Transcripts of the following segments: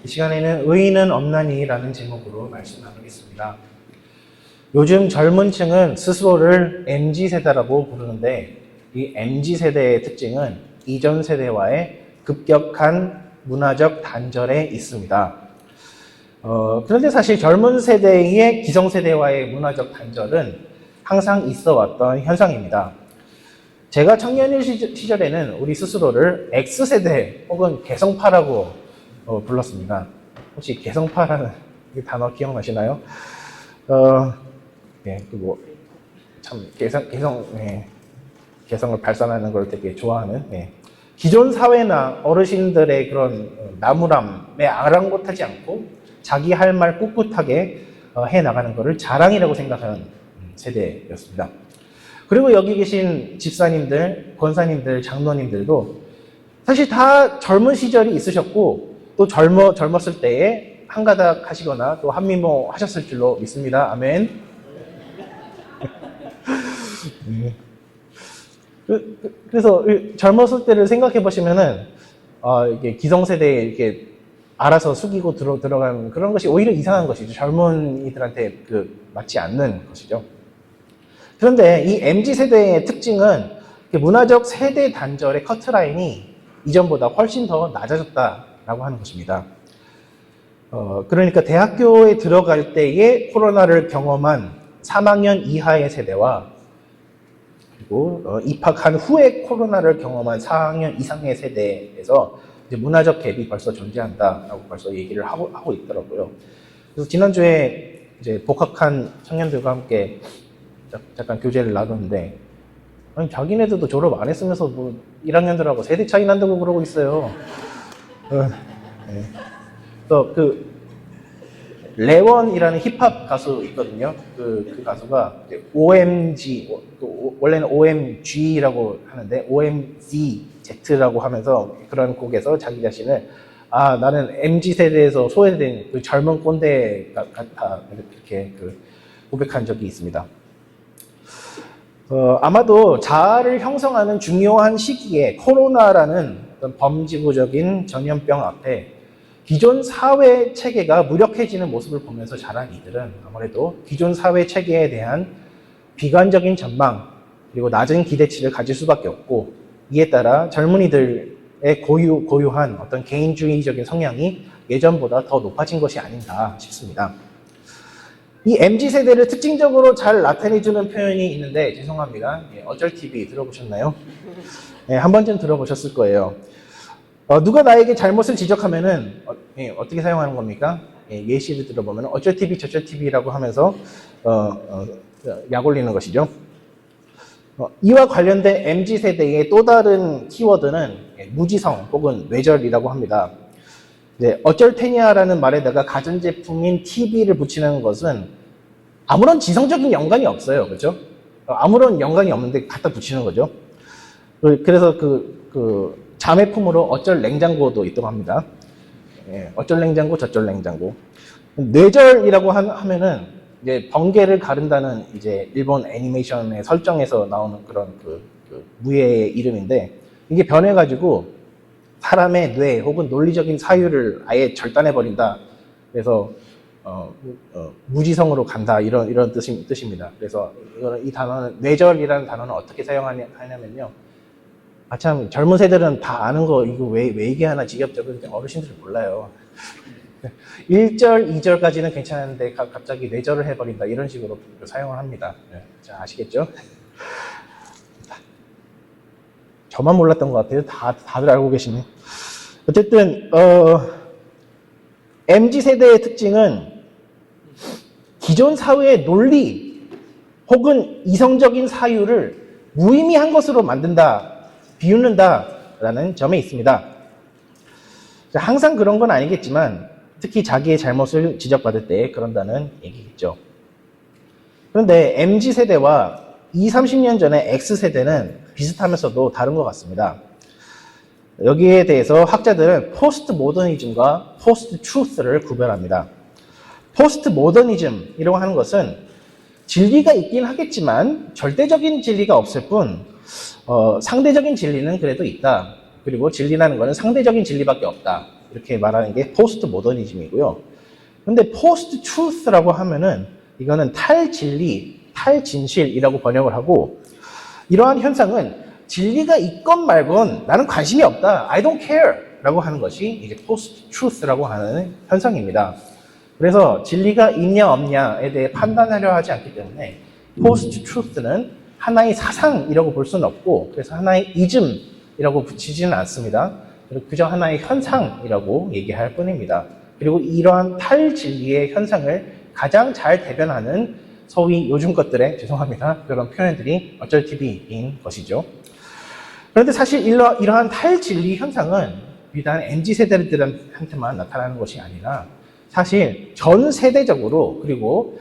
이 시간에는 의인은 없나니라는 제목으로 말씀 나누겠습니다. 요즘 젊은 층은 스스로를 MZ세대라고 부르는데 이 MZ세대의 특징은 이전 세대와의 급격한 문화적 단절에 있습니다. 그런데 사실 젊은 세대의 기성세대와의 문화적 단절은 항상 있어 왔던 현상입니다. 제가 청년일 시절에는 우리 스스로를 X세대 혹은 개성파라고 불렀습니다. 혹시 개성파라는 단어 기억나시나요? 네, 개성을 발산하는 걸 되게 좋아하는, 기존 사회나 어르신들의 그런 나무람에 아랑곳하지 않고 자기 할 말 꿋꿋하게 해 나가는 것을 자랑이라고 생각하는 세대였습니다. 그리고 여기 계신 집사님들, 권사님들, 장로님들도 사실 다 젊은 시절이 있으셨고 또 젊었을 때에 한가닥 하시거나 또 한미모 하셨을 줄로 믿습니다. 아멘. 그래서 젊었을 때를 생각해 보시면은 이게 기성세대에 이렇게 알아서 숙이고 들어가는 그런 것이 오히려 이상한 것이죠. 젊은이들한테 맞지 않는 것이죠. 그런데 이 MZ세대의 특징은 문화적 세대 단절의 커트라인이 이전보다 훨씬 더 낮아졌다라고 하는 것입니다. 그러니까 대학교에 들어갈 때에 코로나를 경험한 3학년 이하의 세대와 그리고 입학한 후에 코로나를 경험한 4학년 이상의 세대에서 이제 문화적 갭이 벌써 존재한다라고 벌써 얘기를 하고 있더라고요. 그래서 지난주에 이제 복학한 청년들과 함께 잠깐 교제를 나눴는데, 아니, 자기네들도 졸업 안 했으면서 뭐 1학년들하고 세대 차이 난다고 그러고 있어요. 네. 또 레원이라는 힙합 가수 있거든요. 그 가수가 이제 OMG, 원래는 OMG라고 하는데 OMZ라고 하면서 그런 곡에서 자기 자신을 나는 MZ세대에서 소외된 그 젊은 꼰대 같아 이렇게 고백한 적이 있습니다. 아마도 자아를 형성하는 중요한 시기에 코로나라는 어떤 범지구적인 전염병 앞에 기존 사회 체계가 무력해지는 모습을 보면서 자란 이들은 아무래도 기존 사회 체계에 대한 비관적인 전망 그리고 낮은 기대치를 가질 수밖에 없고, 이에 따라 젊은이들의 고유한 어떤 개인주의적인 성향이 예전보다 더 높아진 것이 아닌가 싶습니다. 이 MZ세대를 특징적으로 잘 나타내주는 표현이 있는데, 죄송합니다. 어쩔TV 들어보셨나요? 한 번쯤 들어보셨을 거예요. 누가 나에게 잘못을 지적하면은 어떻게 사용하는 겁니까? 예시를 들어보면 어쩔TV 저쩔TV라고 하면서 약 올리는 것이죠. 이와 관련된 MZ세대의 또 다른 키워드는 무지성 혹은 뇌절이라고 합니다. 어쩔 테냐라는 말에다가 가전제품인 TV를 붙이는 것은 아무런 지성적인 연관이 없어요. 그렇죠? 아무런 연관이 없는데 갖다 붙이는 거죠. 그래서 자매품으로 어쩔 냉장고도 있다고 합니다. 어쩔 냉장고, 저쩔 냉장고. 뇌절이라고 하면은 이제 번개를 가른다는 이제 일본 애니메이션의 설정에서 나오는 그런 무예의 이름인데, 이게 변해가지고 사람의 뇌 혹은 논리적인 사유를 아예 절단해버린다. 그래서 무지성으로 간다 이런 뜻입니다. 그래서 이 단어는 뇌절이라는 단어는 어떻게 사용하냐면요. 참 젊은 세대들은 다 아는 거 이거 왜 얘기하나 지겹죠. 그런데 어르신들은 몰라요. 1절, 2절까지는 괜찮은데 갑자기 뇌절을 해버린다 이런 식으로 사용을 합니다. 자, 아시겠죠? 저만 몰랐던 것 같아요. 다들 알고 계시네. 어쨌든 MZ세대의 특징은 기존 사회의 논리 혹은 이성적인 사유를 무의미한 것으로 만든다, 비웃는다라는 점에 있습니다. 항상 그런 건 아니겠지만 특히 자기의 잘못을 지적받을 때 그런다는 얘기겠죠. 그런데 MZ세대와 20, 30년 전의 X세대는 비슷하면서도 다른 것 같습니다. 여기에 대해서 학자들은 포스트 모더니즘과 포스트 트루스를 구별합니다. 포스트 모더니즘이라고 하는 것은 진리가 있긴 하겠지만 절대적인 진리가 없을 뿐 상대적인 진리는 그래도 있다. 그리고 진리라는 것은 상대적인 진리밖에 없다. 이렇게 말하는 게 포스트 모더니즘이고요. 근데 포스트 트루스라고 하면은 이거는 탈진리, 탈진실이라고 번역을 하고, 이러한 현상은 진리가 있건 말건 나는 관심이 없다, I don't care 라고 하는 것이 이제 포스트 트루스라고 하는 현상입니다. 그래서 진리가 있냐 없냐에 대해 판단하려 하지 않기 때문에 포스트 트루스는 하나의 사상이라고 볼 수는 없고, 그래서 하나의 이즘이라고 붙이지는 않습니다. 그저 하나의 현상이라고 얘기할 뿐입니다. 그리고 이러한 탈진리의 현상을 가장 잘 대변하는 소위 요즘 것들의, 죄송합니다, 그런 표현들이 어쩔 TV인 것이죠. 그런데 사실 이러한 탈진리 현상은 비단 MZ세대들한테만 나타나는 것이 아니라 사실 전 세대적으로 그리고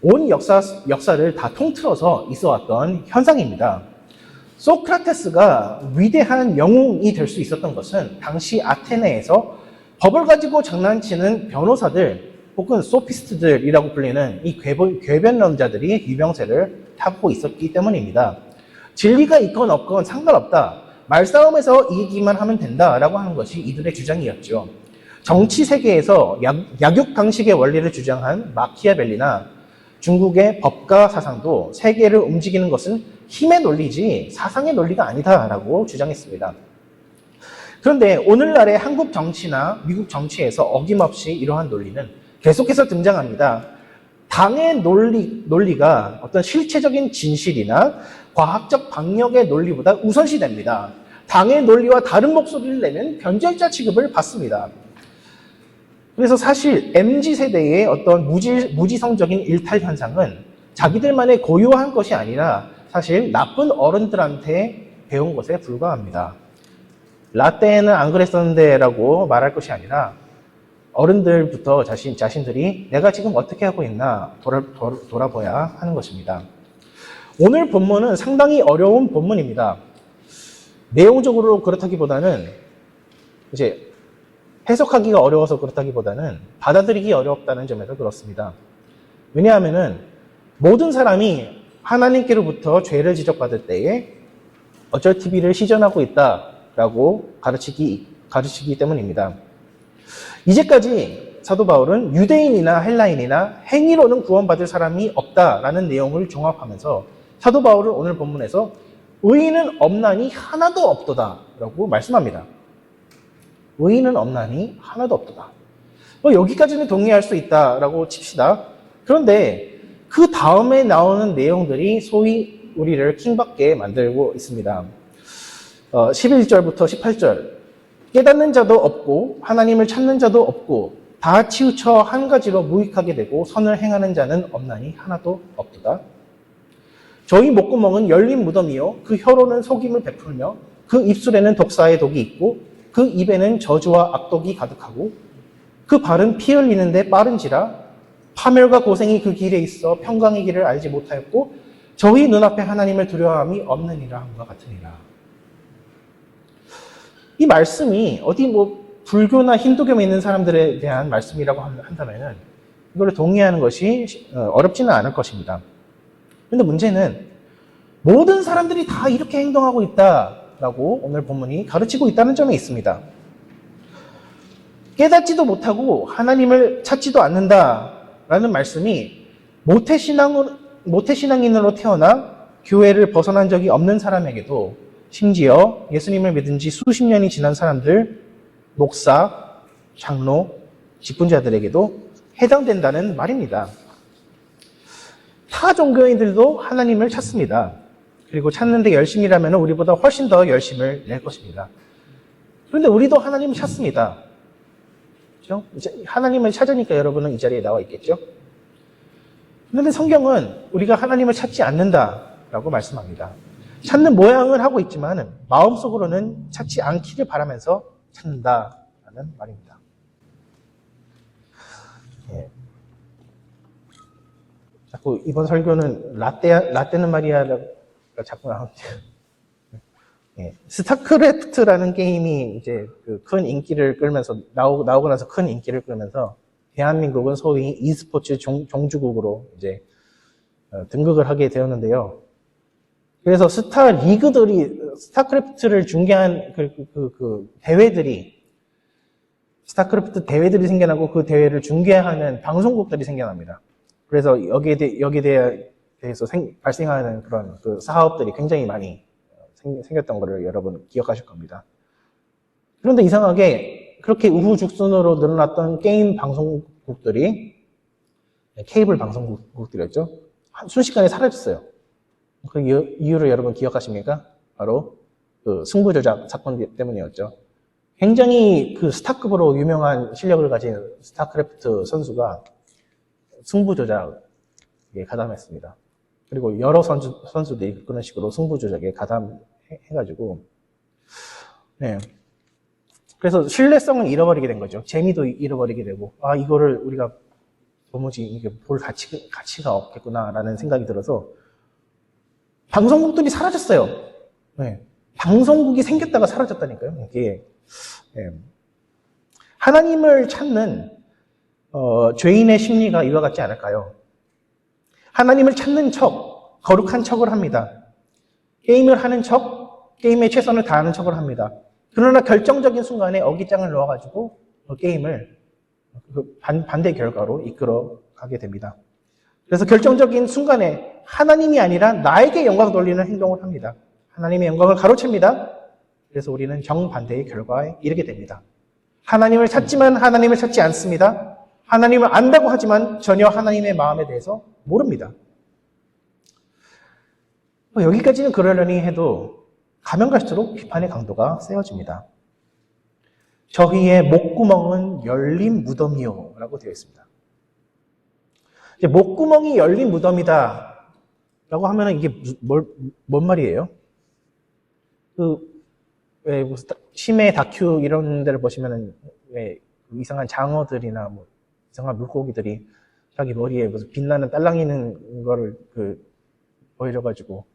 온 역사를 다 통틀어서 있어왔던 현상입니다. 소크라테스가 위대한 영웅이 될 수 있었던 것은 당시 아테네에서 법을 가지고 장난치는 변호사들 혹은 소피스트들이라고 불리는 이 궤변론자들이 유명세를 타고 있었기 때문입니다. 진리가 있건 없건 상관없다, 말싸움에서 이기기만 하면 된다라고 하는 것이 이들의 주장이었죠. 정치 세계에서 약육강식의 원리를 주장한 마키아벨리나 중국의 법가 사상도 세계를 움직이는 것은 힘의 논리지 사상의 논리가 아니다라고 주장했습니다. 그런데 오늘날의 한국 정치나 미국 정치에서 어김없이 이러한 논리는 계속해서 등장합니다. 당의 논리가 어떤 실체적인 진실이나 과학적 박력의 논리보다 우선시됩니다. 당의 논리와 다른 목소리를 내면 변절자 취급을 받습니다. 그래서 사실 MZ세대의 어떤 무지성적인 일탈 현상은 자기들만의 고유한 것이 아니라 사실 나쁜 어른들한테 배운 것에 불과합니다. 라떼는 안 그랬었는데 라고 말할 것이 아니라 어른들부터 자신들이 내가 지금 어떻게 하고 있나 돌아봐야 하는 것입니다. 오늘 본문은 상당히 어려운 본문입니다. 내용적으로 그렇다기보다는 이제 해석하기가 어려워서 그렇다기보다는 받아들이기 어렵다는 점에서 그렇습니다. 왜냐하면은 모든 사람이 하나님께로부터 죄를 지적받을 때에 어쩔 TV를 시전하고 있다라고 가르치기 때문입니다. 이제까지 사도 바울은 유대인이나 헬라인이나 행위로는 구원받을 사람이 없다라는 내용을 종합하면서 사도 바울은 오늘 본문에서 의인은 없나니 하나도 없도다라고 말씀합니다. 의인은 없나니 하나도 없도다. 여기까지는 동의할 수 있다라고 칩시다. 그런데 그 다음에 나오는 내용들이 소위 우리를 킹받게 만들고 있습니다. 11절부터 18절. 깨닫는 자도 없고 하나님을 찾는 자도 없고 다 치우쳐 한 가지로 무익하게 되고 선을 행하는 자는 없나니 하나도 없도다. 저희 목구멍은 열린 무덤이요 그 혀로는 속임을 베풀며 그 입술에는 독사의 독이 있고 그 입에는 저주와 악독이 가득하고 그 발은 피 흘리는데 빠른지라 파멸과 고생이 그 길에 있어 평강의 길을 알지 못하였고 저희 눈앞에 하나님을 두려워함이 없느니라 함과 같으니라. 이 말씀이 어디 불교나 힌두교 믿는 사람들에 대한 말씀이라고 한다면은 이걸 동의하는 것이 어렵지는 않을 것입니다. 그런데 문제는 모든 사람들이 다 이렇게 행동하고 있다라고 오늘 본문이 가르치고 있다는 점에 있습니다. 깨닫지도 못하고 하나님을 찾지도 않는다라는 말씀이 모태신앙인으로 태어나 교회를 벗어난 적이 없는 사람에게도 심지어 예수님을 믿은 지 수십 년이 지난 사람들, 목사, 장로, 직분자들에게도 해당된다는 말입니다. 타 종교인들도 하나님을 찾습니다. 그리고 찾는데 열심이라면 우리보다 훨씬 더 열심을 낼 것입니다. 그런데 우리도 하나님을 찾습니다. 그렇죠? 하나님을 찾으니까 여러분은 이 자리에 나와 있겠죠? 그런데 성경은 우리가 하나님을 찾지 않는다라고 말씀합니다. 찾는 모양을 하고 있지만 마음속으로는 찾지 않기를 바라면서 찾는다라는 말입니다. 예. 자꾸 이번 설교는 라떼는 말이야가 자꾸 나오는데, 예. 스타크래프트라는 게임이 이제 그 큰 인기를 끌면서 나오고 나서 큰 인기를 끌면서 대한민국은 소위 e스포츠 종주국으로 이제 등극을 하게 되었는데요. 그래서 스타크래프트를 중계한 그 대회들이 스타크래프트 대회들이 생겨나고 그 대회를 중계하는 방송국들이 생겨납니다. 그래서 여기에 대해서 발생하는 그런 그 사업들이 굉장히 많이 생겼던 것을 여러분 기억하실 겁니다. 그런데 이상하게 그렇게 우후죽순으로 늘어났던 게임 방송국들이 케이블 방송국들이었죠. 순식간에 사라졌어요. 그 이유를 여러분 기억하십니까? 바로 그 승부조작 사건 때문이었죠. 굉장히 그 스타급으로 유명한 실력을 가진 스타크래프트 선수가 승부조작에 가담했습니다. 그리고 여러 선수들이 그런 식으로 승부조작에 가담해가지고, 네. 그래서 신뢰성을 잃어버리게 된 거죠. 재미도 잃어버리게 되고, 아, 이거를 우리가 도무지 이게 볼 가치가 없겠구나라는 생각이 들어서 방송국들이 사라졌어요. 네. 방송국이 생겼다가 사라졌다니까요. 이게 네. 하나님을 찾는 죄인의 심리가 이와 같지 않을까요? 하나님을 찾는 척, 거룩한 척을 합니다. 게임을 하는 척, 게임에 최선을 다하는 척을 합니다. 그러나 결정적인 순간에 어깃장을 넣어가지고 게임을 반대 결과로 이끌어 가게 됩니다. 그래서 결정적인 순간에 하나님이 아니라 나에게 영광 돌리는 행동을 합니다. 하나님의 영광을 가로챕니다. 그래서 우리는 정반대의 결과에 이르게 됩니다. 하나님을 찾지만 하나님을 찾지 않습니다. 하나님을 안다고 하지만 전혀 하나님의 마음에 대해서 모릅니다. 여기까지는 그러려니 해도 가면 갈수록 비판의 강도가 세워집니다. 저희의 목구멍은 열린 무덤이요 라고 되어 있습니다. 목구멍이 열린 무덤이다 라고 하면 이게 뭔 말이에요? 왜 심해 다큐 이런 데를 보시면은 왜 이상한 장어들이나 뭐 이상한 물고기들이 자기 머리에 무슨 빛나는 딸랑이는 거를 보여줘가지고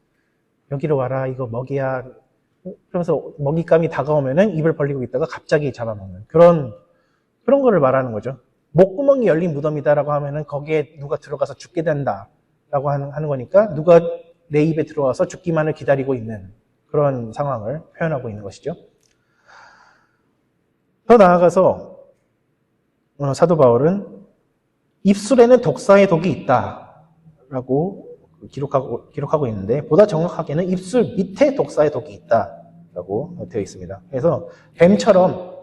여기로 와라 이거 먹이야 그러면서 먹잇감이 다가오면은 입을 벌리고 있다가 갑자기 잡아먹는 그런 거를 말하는 거죠. 목구멍이 열린 무덤이다라고 하면은 거기에 누가 들어가서 죽게 된다라고 하는 거니까 누가 내 입에 들어와서 죽기만을 기다리고 있는 그런 상황을 표현하고 있는 것이죠. 더 나아가서 사도 바울은 입술에는 독사의 독이 있다라고 기록하고 있는데 보다 정확하게는 입술 밑에 독사의 독이 있다라고 되어 있습니다. 그래서 뱀처럼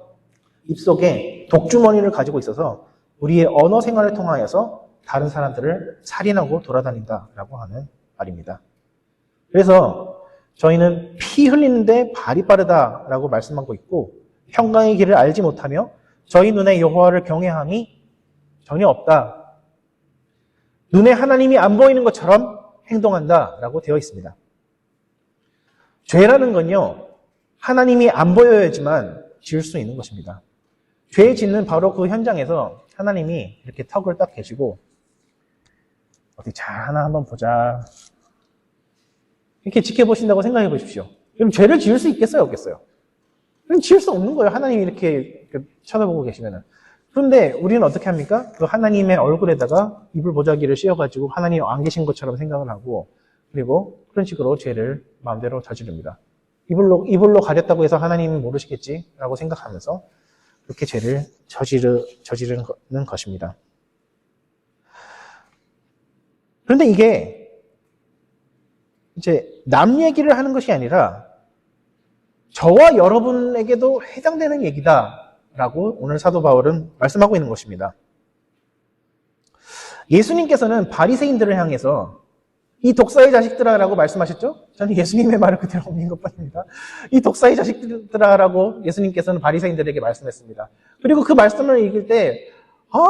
입속에 독주머니를 가지고 있어서 우리의 언어 생활을 통하여서 다른 사람들을 살인하고 돌아다닌다라고 하는 말입니다. 그래서 저희는 피 흘리는데 발이 빠르다라고 말씀하고 있고 평강의 길을 알지 못하며 저희 눈에 여호와를 경외함이 전혀 없다. 눈에 하나님이 안 보이는 것처럼 행동한다라고 되어 있습니다. 죄라는 건요. 하나님이 안 보여야지만 지을 수 있는 것입니다. 죄 짓는 바로 그 현장에서 하나님이 이렇게 턱을 딱 계시고 어디 잘하나 한번 보자. 이렇게 지켜보신다고 생각해 보십시오. 그럼 죄를 지을 수 있겠어요? 없겠어요? 그럼 지을 수 없는 거예요. 하나님이 이렇게 쳐다보고 계시면은. 그런데 우리는 어떻게 합니까? 그 하나님의 얼굴에다가 이불 보자기를 씌워가지고 하나님 안 계신 것처럼 생각을 하고 그리고 그런 식으로 죄를 마음대로 저지릅니다. 이불로 가렸다고 해서 하나님은 모르시겠지라고 생각하면서 그렇게 죄를 저지르는 것입니다. 그런데 이게 이제 남 얘기를 하는 것이 아니라 저와 여러분에게도 해당되는 얘기다라고 오늘 사도 바울은 말씀하고 있는 것입니다. 예수님께서는 바리새인들을 향해서 이 독사의 자식들아라고 말씀하셨죠? 저는 예수님의 말을 그대로 옮긴 것뿐입니다. 이 독사의 자식들아라고 예수님께서는 바리새인들에게 말씀했습니다. 그리고 그 말씀을 읽을 때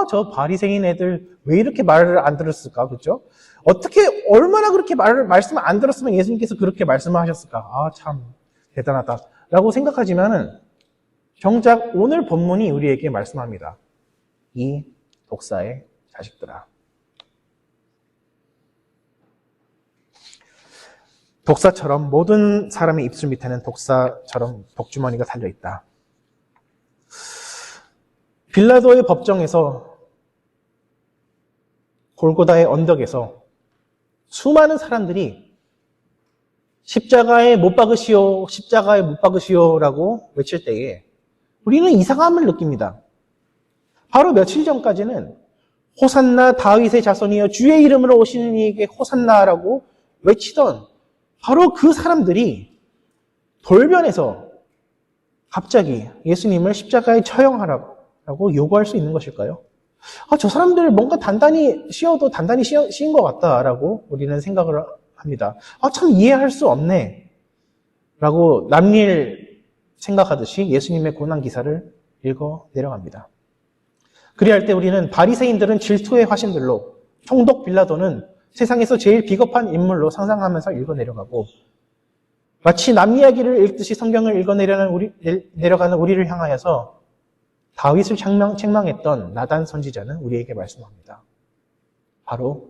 저 바리새인 애들 왜 이렇게 말을 안 들었을까? 그렇죠? 어떻게 얼마나 그렇게 말씀을 안 들었으면 예수님께서 그렇게 말씀을 하셨을까? 참 대단하다라고 생각하지만은 정작 오늘 본문이 우리에게 말씀합니다. 이 독사의 자식들아. 독사처럼 모든 사람의 입술 밑에는 독사처럼 독주머니가 달려있다. 빌라도의 법정에서 골고다의 언덕에서 수많은 사람들이 십자가에 못 박으시오, 십자가에 못 박으시오라고 외칠 때에 우리는 이상함을 느낍니다. 바로 며칠 전까지는 호산나 다윗의 자손이여 주의 이름으로 오시는 이에게 호산나라고 외치던 바로 그 사람들이 돌변해서 갑자기 예수님을 십자가에 처형하라고 요구할 수 있는 것일까요? 저 사람들 뭔가 단단히 씌어도 단단히 씌인 것 같다라고 우리는 생각을 합니다. 참 이해할 수 없네 라고 남일 생각하듯이 예수님의 고난 기사를 읽어 내려갑니다. 그리할 때 우리는 바리새인들은 질투의 화신들로, 총독 빌라도는 세상에서 제일 비겁한 인물로 상상하면서 읽어 내려가고, 마치 남 이야기를 읽듯이 성경을 읽어 내려가는 우리를 향하여서 다윗을 책망했던 나단 선지자는 우리에게 말씀합니다. 바로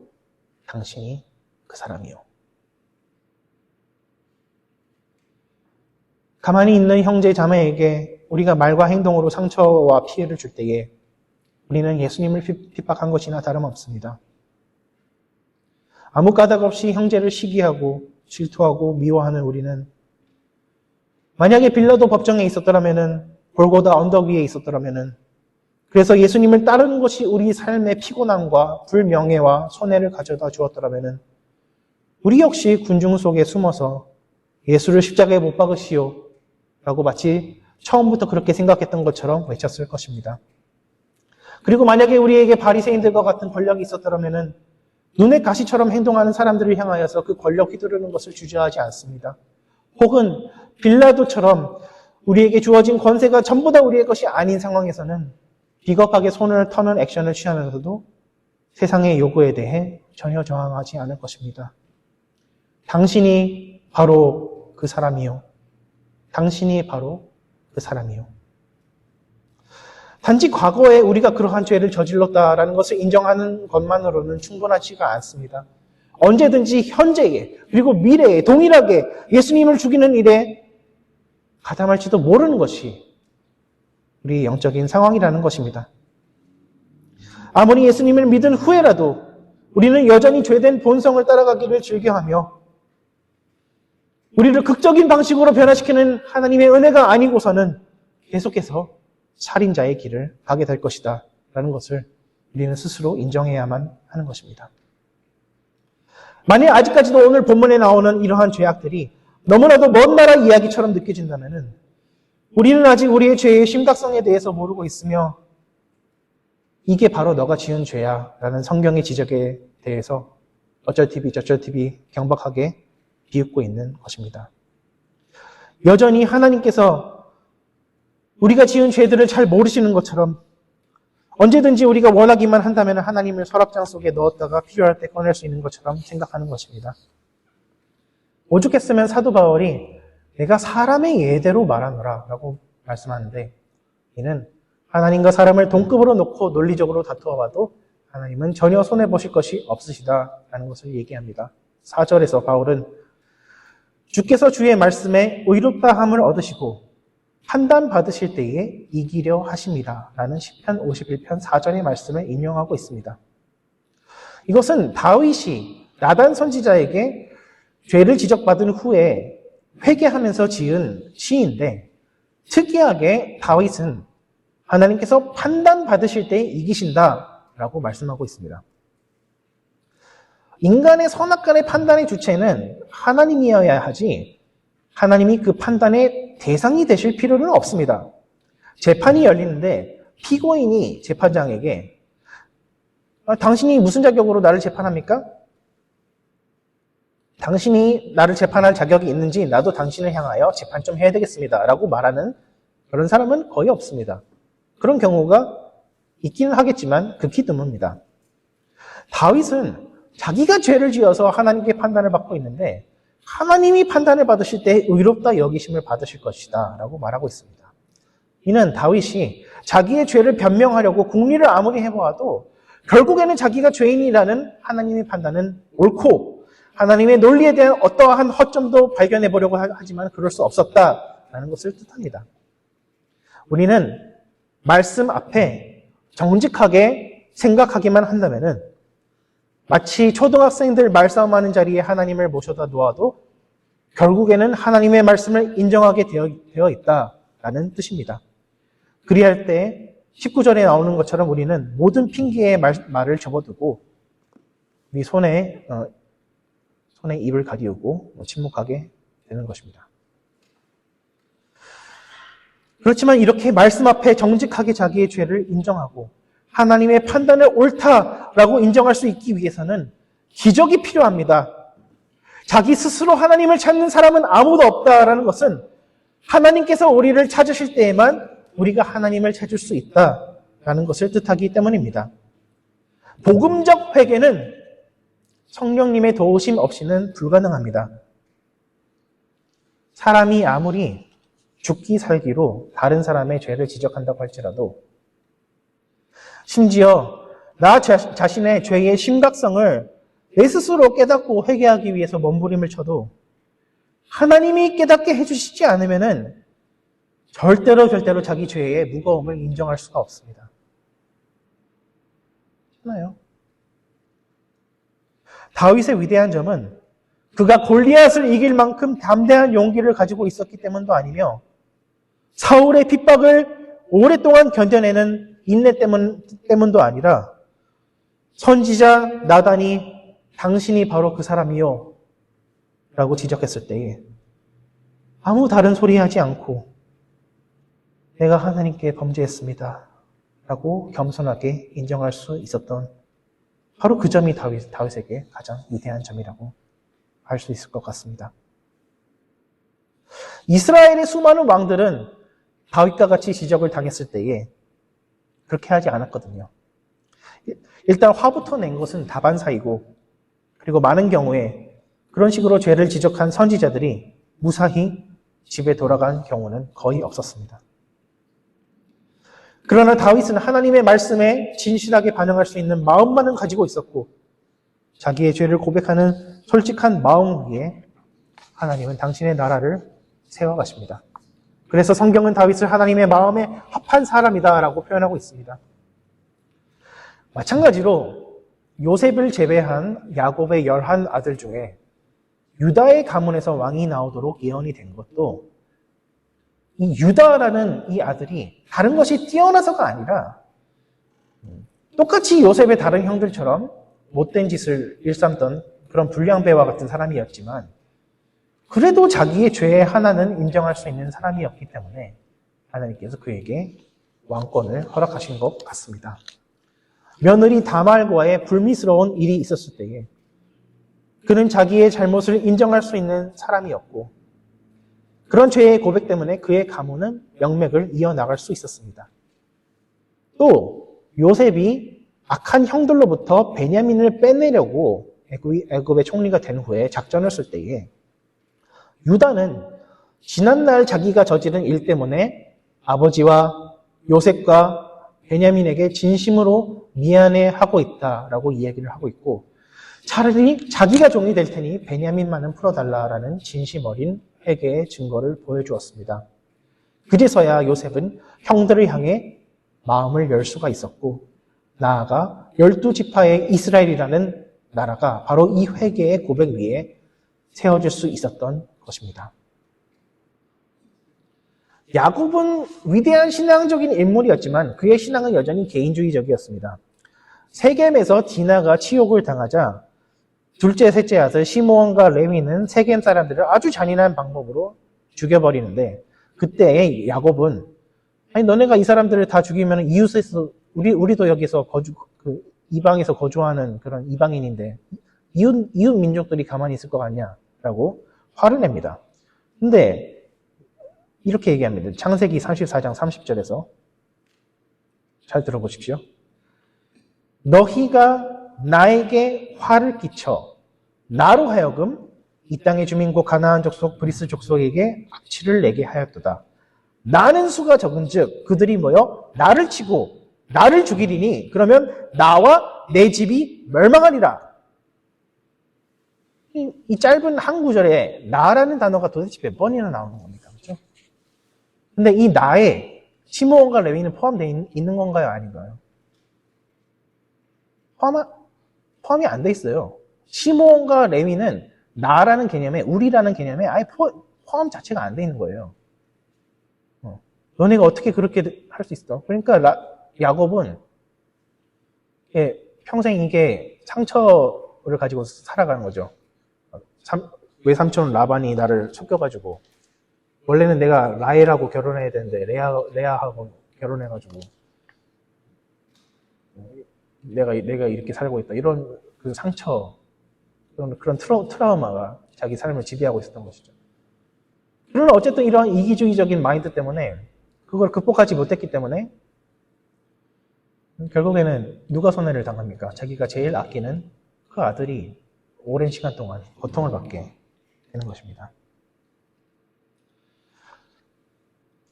당신이 그 사람이요. 가만히 있는 형제 자매에게 우리가 말과 행동으로 상처와 피해를 줄 때에 우리는 예수님을 핍박한 것이나 다름없습니다. 아무 까닭 없이 형제를 시기하고 질투하고 미워하는 우리는 만약에 빌라도 법정에 있었더라면은, 골고다 언덕 위에 있었더라면은, 그래서 예수님을 따르는 것이 우리 삶의 피곤함과 불명예와 손해를 가져다 주었더라면은 우리 역시 군중 속에 숨어서 예수를 십자가에 못 박으시오 라고 마치 처음부터 그렇게 생각했던 것처럼 외쳤을 것입니다. 그리고 만약에 우리에게 바리새인들과 같은 권력이 있었더라면은 눈의 가시처럼 행동하는 사람들을 향하여서 그 권력 휘두르는 것을 주저하지 않습니다. 혹은 빌라도처럼 우리에게 주어진 권세가 전부 다 우리의 것이 아닌 상황에서는 비겁하게 손을 터는 액션을 취하면서도 세상의 요구에 대해 전혀 저항하지 않을 것입니다. 당신이 바로 그 사람이요. 당신이 바로 그 사람이요. 단지 과거에 우리가 그러한 죄를 저질렀다라는 것을 인정하는 것만으로는 충분하지가 않습니다. 언제든지 현재에 그리고 미래에 동일하게 예수님을 죽이는 일에 가담할지도 모르는 것이 우리의 영적인 상황이라는 것입니다. 아무리 예수님을 믿은 후에라도 우리는 여전히 죄된 본성을 따라가기를 즐겨하며 우리를 극적인 방식으로 변화시키는 하나님의 은혜가 아니고서는 계속해서 살인자의 길을 가게 될 것이다 라는 것을 우리는 스스로 인정해야만 하는 것입니다. 만약 아직까지도 오늘 본문에 나오는 이러한 죄악들이 너무나도 먼 나라 이야기처럼 느껴진다면 우리는 아직 우리의 죄의 심각성에 대해서 모르고 있으며 이게 바로 너가 지은 죄야 라는 성경의 지적에 대해서 어쩔 TV 경박하게 비웃고 있는 것입니다. 여전히 하나님께서 우리가 지은 죄들을 잘 모르시는 것처럼 언제든지 우리가 원하기만 한다면 하나님을 서랍장 속에 넣었다가 필요할 때 꺼낼 수 있는 것처럼 생각하는 것입니다. 오죽했으면 사도 바울이 내가 사람의 예대로 말하노라 라고 말씀하는데, 이는 하나님과 사람을 동급으로 놓고 논리적으로 다투어 봐도 하나님은 전혀 손해보실 것이 없으시다라는 것을 얘기합니다. 4절에서 바울은 주께서 주의 말씀에 의롭다함을 얻으시고 판단받으실 때에 이기려 하심이라 라는 시편 51편 4절의 말씀을 인용하고 있습니다. 이것은 다윗이 나단 선지자에게 죄를 지적받은 후에 회개하면서 지은 시인데, 특이하게 다윗은 하나님께서 판단받으실 때에 이기신다라고 말씀하고 있습니다. 인간의 선악간의 판단의 주체는 하나님이어야 하지 하나님이 그 판단의 대상이 되실 필요는 없습니다. 재판이 열리는데 피고인이 재판장에게 당신이 무슨 자격으로 나를 재판합니까? 당신이 나를 재판할 자격이 있는지 나도 당신을 향하여 재판 좀 해야 되겠습니다 라고 말하는 그런 사람은 거의 없습니다. 그런 경우가 있기는 하겠지만 극히 드뭅니다. 다윗은 자기가 죄를 지어서 하나님께 판단을 받고 있는데 하나님이 판단을 받으실 때 의롭다 여기심을 받으실 것이다 라고 말하고 있습니다. 이는 다윗이 자기의 죄를 변명하려고 궁리를 아무리 해보아도 결국에는 자기가 죄인이라는 하나님의 판단은 옳고 하나님의 논리에 대한 어떠한 허점도 발견해 보려고 하지만 그럴 수 없었다라는 것을 뜻합니다. 우리는 말씀 앞에 정직하게 생각하기만 한다면은 마치 초등학생들 말싸움하는 자리에 하나님을 모셔다 놓아도 결국에는 하나님의 말씀을 인정하게 되어 있다라는 뜻입니다. 그리할 때 19절에 나오는 것처럼 우리는 모든 핑계의 말을 접어두고 우리 손에 입을 가리우고 침묵하게 되는 것입니다. 그렇지만 이렇게 말씀 앞에 정직하게 자기의 죄를 인정하고 하나님의 판단을 옳다라고 인정할 수 있기 위해서는 기적이 필요합니다. 자기 스스로 하나님을 찾는 사람은 아무도 없다라는 것은 하나님께서 우리를 찾으실 때에만 우리가 하나님을 찾을 수 있다라는 것을 뜻하기 때문입니다. 복음적 회개는 성령님의 도우심 없이는 불가능합니다. 사람이 아무리 죽기 살기로 다른 사람의 죄를 지적한다고 할지라도 심지어 나 자신의 죄의 심각성을 내 스스로 깨닫고 회개하기 위해서 몸부림을 쳐도 하나님이 깨닫게 해주시지 않으면은 절대로 자기 죄의 무거움을 인정할 수가 없습니다. 그렇잖아요. 다윗의 위대한 점은 그가 골리앗을 이길 만큼 담대한 용기를 가지고 있었기 때문도 아니며 사울의 핍박을 오랫동안 견뎌내는 인내 때문도 아니라 선지자 나단이 당신이 바로 그 사람이요 라고 지적했을 때에 아무 다른 소리 하지 않고 내가 하나님께 범죄했습니다 라고 겸손하게 인정할 수 있었던 바로 그 점이 다윗에게 가장 위대한 점이라고 할 수 있을 것 같습니다. 이스라엘의 수많은 왕들은 다윗과 같이 지적을 당했을 때에 그렇게 하지 않았거든요. 일단 화부터 낸 것은 다반사이고 그리고 많은 경우에 그런 식으로 죄를 지적한 선지자들이 무사히 집에 돌아간 경우는 거의 없었습니다. 그러나 다윗은 하나님의 말씀에 진실하게 반응할 수 있는 마음만은 가지고 있었고 자기의 죄를 고백하는 솔직한 마음 위에 하나님은 당신의 나라를 세워가십니다. 그래서 성경은 다윗을 하나님의 마음에 합한 사람이다라고 표현하고 있습니다. 마찬가지로 요셉을 제외한 야곱의 11 아들 중에 유다의 가문에서 왕이 나오도록 예언이 된 것도 이 유다라는 이 아들이 다른 것이 뛰어나서가 아니라 똑같이 요셉의 다른 형들처럼 못된 짓을 일삼던 그런 불량배와 같은 사람이었지만 그래도 자기의 죄의 하나는 인정할 수 있는 사람이었기 때문에 하나님께서 그에게 왕권을 허락하신 것 같습니다. 며느리 다말과의 불미스러운 일이 있었을 때에 그는 자기의 잘못을 인정할 수 있는 사람이었고 그런 죄의 고백 때문에 그의 가문은 명맥을 이어나갈 수 있었습니다. 또 요셉이 악한 형들로부터 베냐민을 빼내려고 애굽의 총리가 된 후에 작전을 쓸 때에 유다는 지난날 자기가 저지른 일 때문에 아버지와 요셉과 베냐민에게 진심으로 미안해하고 있다라고 이야기를 하고 있고 차라리 자기가 종이 될 테니 베냐민만은 풀어달라라는 진심 어린 회개의 증거를 보여주었습니다. 그제서야 요셉은 형들을 향해 마음을 열 수가 있었고 나아가 12지파의 이스라엘이라는 나라가 바로 이 회개의 고백 위에 세워질 수 있었던 것입니다. 야곱은 위대한 신앙적인 인물이었지만 그의 신앙은 여전히 개인주의적이었습니다. 세겜에서 디나가 치욕을 당하자 둘째, 셋째 아들 시므온과 레위는 세겜 사람들을 아주 잔인한 방법으로 죽여버리는데 그때 야곱은 아니 너네가 이 사람들을 다 죽이면 이웃에서 우리도 여기서 이방에서 거주하는 그런 이방인인데 이웃 민족들이 가만히 있을 것 같냐라고 화를 냅니다. 근데 이렇게 얘기합니다. 창세기 34장 30절에서 잘 들어보십시오. 너희가 나에게 화를 끼쳐 나로 하여금 이 땅의 주민국 가나안 족속 브리스 족속에게 악취를 내게 하였도다. 나는 수가 적은즉 그들이 모여 나를 치고 나를 죽이리니 그러면 나와 내 집이 멸망하리라. 이 짧은 한 구절에 나라는 단어가 도대체 몇 번이나 나오는 겁니까? 그렇죠? 근데 이 나에 시므온과 레위는 포함되어 있는 건가요? 아닌가요? 포함이 안 돼 있어요. 시므온과 레위는 나라는 개념에 우리라는 개념에 아예 포함 자체가 안 돼 있는 거예요. 너네가 어떻게 그렇게 할 수 있어? 그러니까 야곱은 평생 이게 상처를 가지고 살아가는 거죠. 외삼촌 라반이 나를 속여가지고 원래는 내가 라헬하고 결혼해야 되는데 레아하고 결혼해가지고 내가 이렇게 살고 있다. 이런 그 상처, 그런 트라우마가 자기 삶을 지배하고 있었던 것이죠. 그러나 어쨌든 이러한 이기주의적인 마인드 때문에 그걸 극복하지 못했기 때문에 결국에는 누가 손해를 당합니까? 자기가 제일 아끼는 그 아들이 오랜 시간 동안 고통을 받게 되는 것입니다.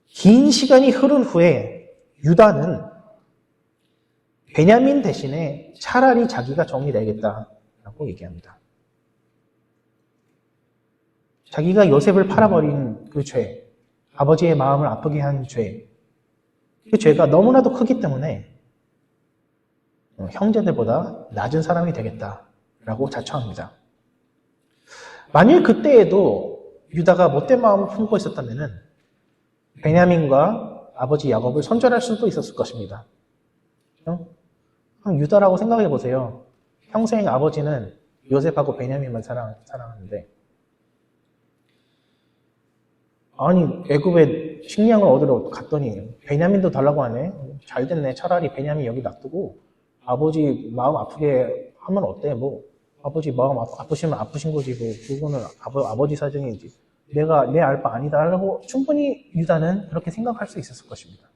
긴 시간이 흐른 후에 유다는 베냐민 대신에 차라리 자기가 종이 되겠다라고 얘기합니다. 자기가 요셉을 팔아버린 그 죄, 아버지의 마음을 아프게 한 죄, 그 죄가 너무나도 크기 때문에 형제들보다 낮은 사람이 되겠다라고 자처합니다. 만일 그때에도 유다가 못된 마음을 품고 있었다면 베냐민과 아버지 야곱을 손절할 수도 있었을 것입니다. 그럼 유다라고 생각해 보세요. 평생 아버지는 요셉하고 베냐민만 사랑하는데 아니 애굽에 식량을 얻으러 갔더니 베냐민도 달라고 하네. 잘 됐네. 차라리 베냐민 여기 놔두고 아버지 마음 아프게 하면 어때? 뭐 아버지 마음 아프시면 아프신 거지. 뭐 그거는 아버지 사정이지. 내가 내 알 바 아니다 라고 충분히 유다는 그렇게 생각할 수 있었을 것입니다.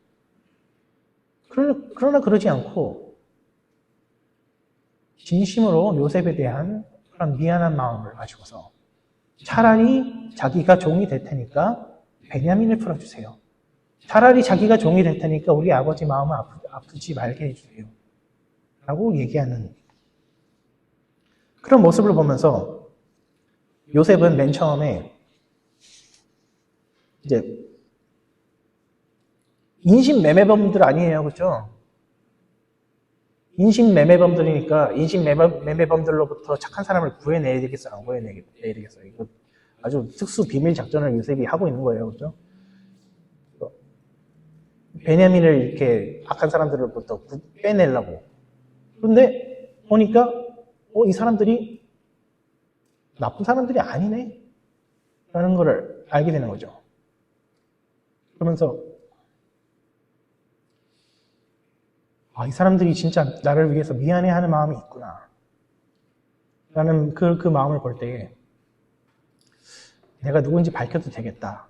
그러나 그러지 않고 진심으로 요셉에 대한 그런 미안한 마음을 가지고서 차라리 자기가 종이 될 테니까 베냐민을 풀어주세요. 차라리 자기가 종이 될 테니까 우리 아버지 마음을 아프지 말게 해주세요. 라고 얘기하는 그런 모습을 보면서 요셉은 맨 처음에 이제 인신매매범들 아니에요. 그렇죠? 인신매매범들이니까 인신매매범들로부터 착한 사람을 구해내야 되겠어요? 안 구해내야 되겠어요? 이거 아주 특수 비밀 작전을 요셉이 하고 있는 거예요. 그렇죠? 베냐민을 이렇게 악한 사람들로부터 빼내려고. 그런데 보니까 이 사람들이 나쁜 사람들이 아니네? 라는 걸 알게 되는 거죠. 그러면서 이 사람들이 진짜 나를 위해서 미안해하는 마음이 있구나. 라는 그 마음을 볼 때에 내가 누군지 밝혀도 되겠다.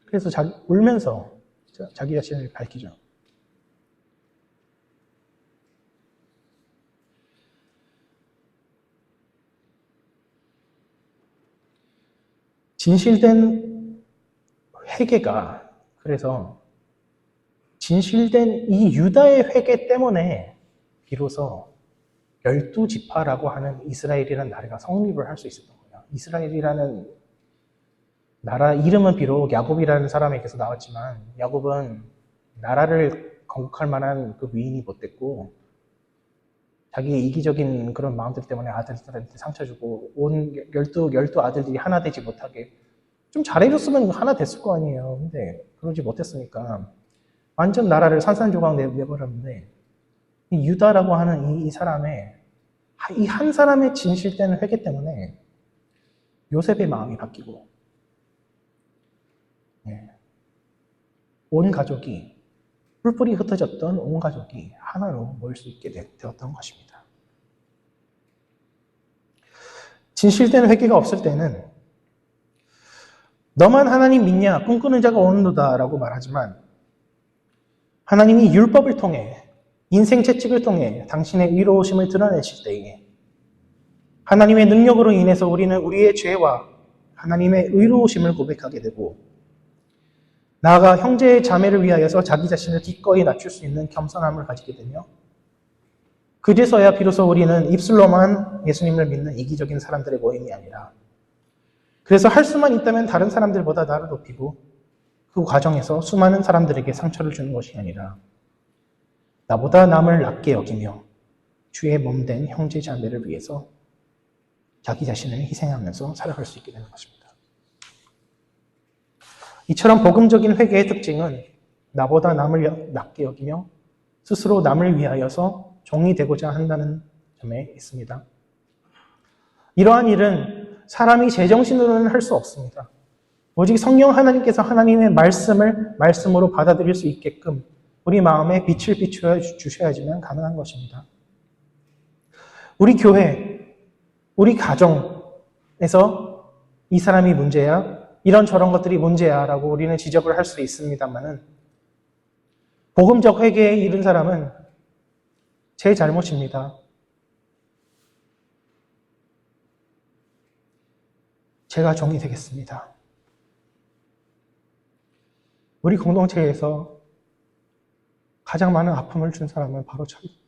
그래서 울면서 자기 자신을 밝히죠. 진실된 회개가 그래서 진실된 이 유다의 회개 때문에 비로소 12지파라고 하는 이스라엘이라는 나라가 성립을 할 수 있었던 거예요. 이스라엘이라는 나라 이름은 비록 야곱이라는 사람에게서 나왔지만 야곱은 나라를 건국할 만한 그 위인이 못 됐고 자기의 이기적인 그런 마음들 때문에 아들들한테 상처 주고 온 12 아들들이 하나 되지 못하게 좀 잘해줬으면 하나 됐을 거 아니에요. 근데 그러지 못했으니까 완전 나라를 산산조각 내버렸는데 이 유다라고 하는 이 사람의 이 한 사람의 진실된 회개 때문에 요셉의 마음이 바뀌고 온 가족이 뿔뿔이 흩어졌던 온 가족이 하나로 모일 수 있게 되었던 것입니다. 진실된 회개가 없을 때는 너만 하나님 믿냐? 꿈꾸는 자가 오는도다 라고 말하지만 하나님이 율법을 통해 인생 채찍을 통해 당신의 의로우심을 드러내실 때에 하나님의 능력으로 인해서 우리는 우리의 죄와 하나님의 의로우심을 고백하게 되고 나아가 형제의 자매를 위하여서 자기 자신을 기꺼이 낮출 수 있는 겸손함을 가지게 되며 그제서야 비로소 우리는 입술로만 예수님을 믿는 이기적인 사람들의 모임이 아니라 그래서 할 수만 있다면 다른 사람들보다 나를 높이고 그 과정에서 수많은 사람들에게 상처를 주는 것이 아니라 나보다 남을 낮게 여기며 주의 몸된 형제 자매를 위해서 자기 자신을 희생하면서 살아갈 수 있게 되는 것입니다. 이처럼 복음적인 회개의 특징은 나보다 남을 낮게 여기며 스스로 남을 위하여서 종이 되고자 한다는 점에 있습니다. 이러한 일은 사람이 제정신으로는 할 수 없습니다. 오직 성령 하나님께서 하나님의 말씀을 말씀으로 받아들일 수 있게끔 우리 마음에 빛을 비추어 주셔야지만 가능한 것입니다. 우리 교회, 우리 가정에서 이 사람이 문제야, 이런 저런 것들이 문제야 라고 우리는 지적을 할 수 있습니다만은 복음적 회개에 이른 사람은 제 잘못입니다. 제가 종이 되겠습니다. 우리 공동체에서 가장 많은 아픔을 준 사람은 바로 저입니다.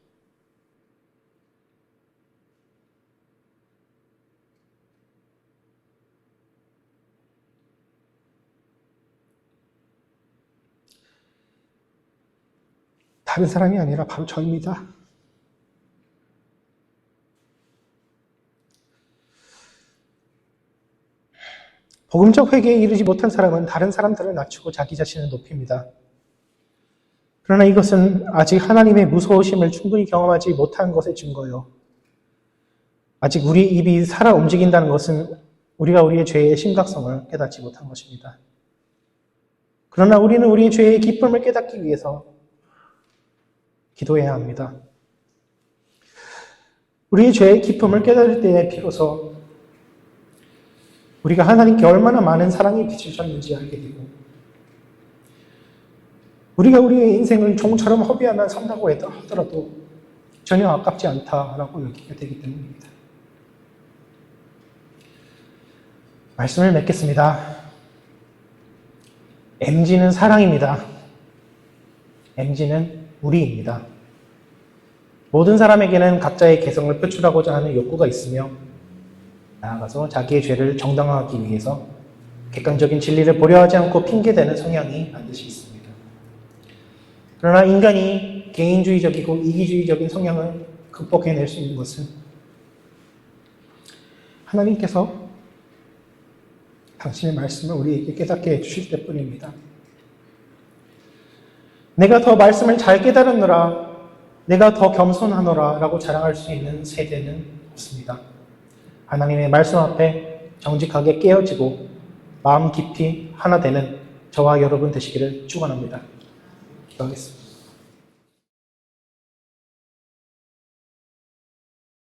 다른 사람이 아니라 바로 저입니다. 복음적 회개에 이르지 못한 사람은 다른 사람들을 낮추고 자기 자신을 높입니다. 그러나 이것은 아직 하나님의 무서우심을 충분히 경험하지 못한 것의 증거요. 아직 우리 입이 살아 움직인다는 것은 우리가 우리의 죄의 심각성을 깨닫지 못한 것입니다. 그러나 우리는 우리의 죄의 기쁨을 깨닫기 위해서 기도해야 합니다. 우리의 죄의 기쁨을 깨달을 때에 비로소 우리가 하나님께 얼마나 많은 사랑이 비추셨는지 알게 되고 우리가 우리의 인생을 종처럼 허비하며 산다고 하더라도 전혀 아깝지 않다라고 여기게 되기 때문입니다. 말씀을 맺겠습니다. MG는 사랑입니다. MG는 우리입니다. 모든 사람에게는 각자의 개성을 표출하고자 하는 욕구가 있으며 나아가서 자기의 죄를 정당화하기 위해서 객관적인 진리를 보려하지 않고 핑계대는 성향이 반드시 있습니다. 그러나 인간이 개인주의적이고 이기주의적인 성향을 극복해낼 수 있는 것은 하나님께서 당신의 말씀을 우리에게 깨닫게 해주실 때뿐입니다. 내가 더 말씀을 잘 깨달았노라, 내가 더 겸손하노라 라고 자랑할 수 있는 세대는 없습니다. 하나님의 말씀 앞에 정직하게 깨어지고 마음 깊이 하나 되는 저와 여러분 되시기를 축원합니다. 기도하겠습니다.